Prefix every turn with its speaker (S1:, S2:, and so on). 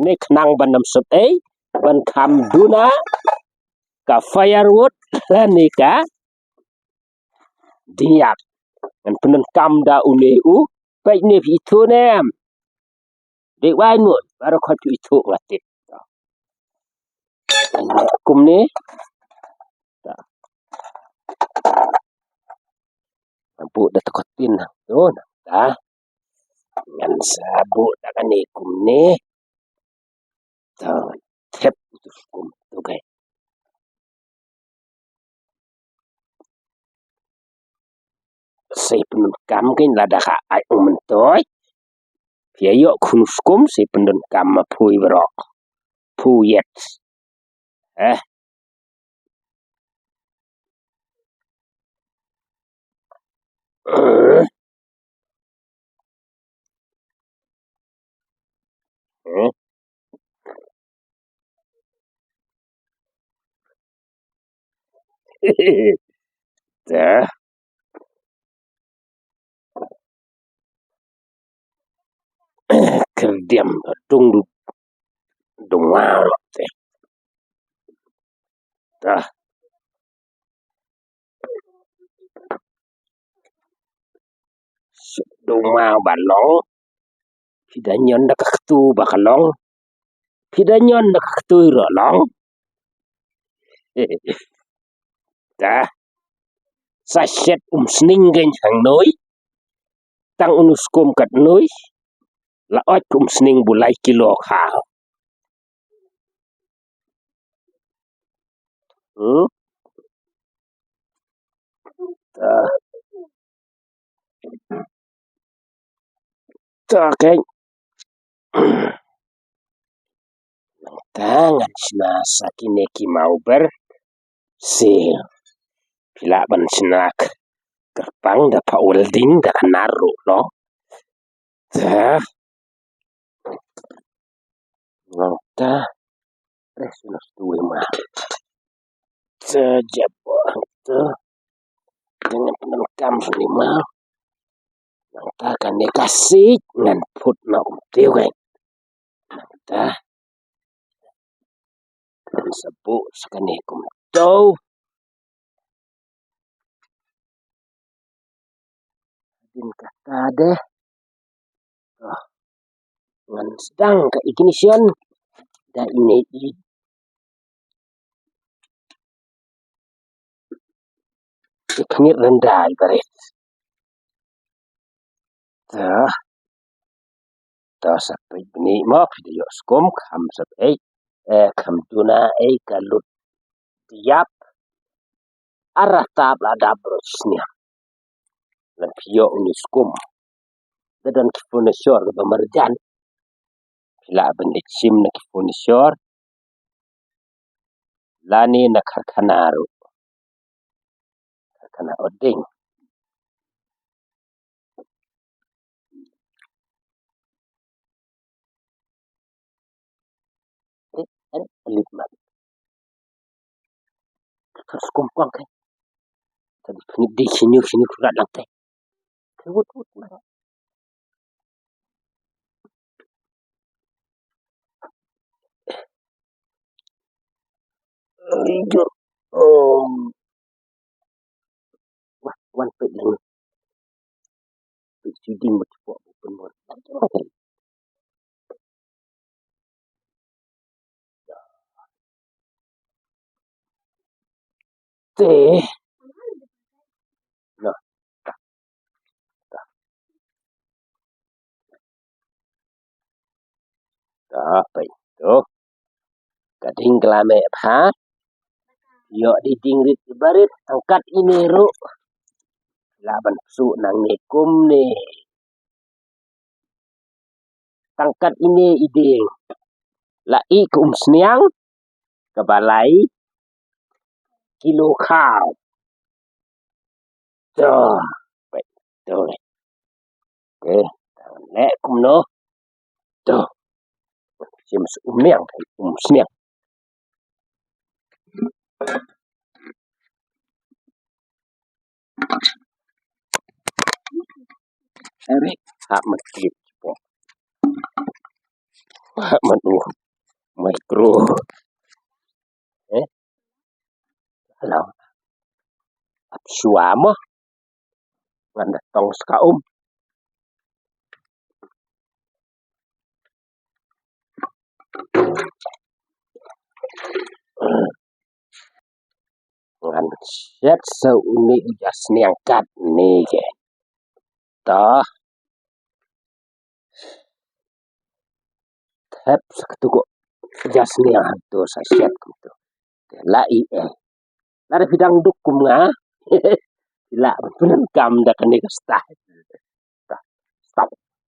S1: Ni kenang ban nam sub ban kam duna ka firewood ni ka diak ngan penen kam da uneu pai ni itu nem dek wai nu baru kau itu ngati kum ni ampu dah tekotin tu dah ngan sabu dah kan ni kum ni tu tep tu kum tu kai sei penun kam kin lada ka ai mentoi pia yo kun skum sei penun kam ma pui bro pu yet dah kerdiam dung dung wow dah dung wow balong pidanyon dak ketu bakalong pidanyon dak ketu rolong dah saset sning gen hang noi tang unus kum kat noi la ot sning bulai kilo kha cái tangan sina sakine ki mau ber si pila ban sinak terpang dapat welding dah naru lo dah nota resinus tu mah sejabah tu dengan penelkam lima nota kan kasih ngan put na tiu kan nota kan sebut sekane kum tau din kata deh ngan sedang ke ignition dah ini iknit rendah ibarat dah sampai beni ma video skum kam sampai kam tuna kalut tiap arah tab ada brosnya dan video uniskum dan kifunisor bemerjan bila bendik sim na kifunisor lani nak kanaru kana oding litman terus kumpang kan tadi kini di sini kurat lantai kewut mana hijau wah wan pe lang pe siding mat po penmor teh nah apa itu kading kelame ha yo di dingrit barit angkat ini ru laban su nang nekum ni tangkat ini iding lai kum sniang kebalai kilo khao to vậy rồi okay lẽ kum no to sim miang sniang Eric hak masjid manu mikro eh alah suama ngan datang sekaum ngan set sau ni jas niangkat ni ke tah thep seketuk jas niang tu saset tu lai lari bidang dukum nga sila penengkam dah kene kastah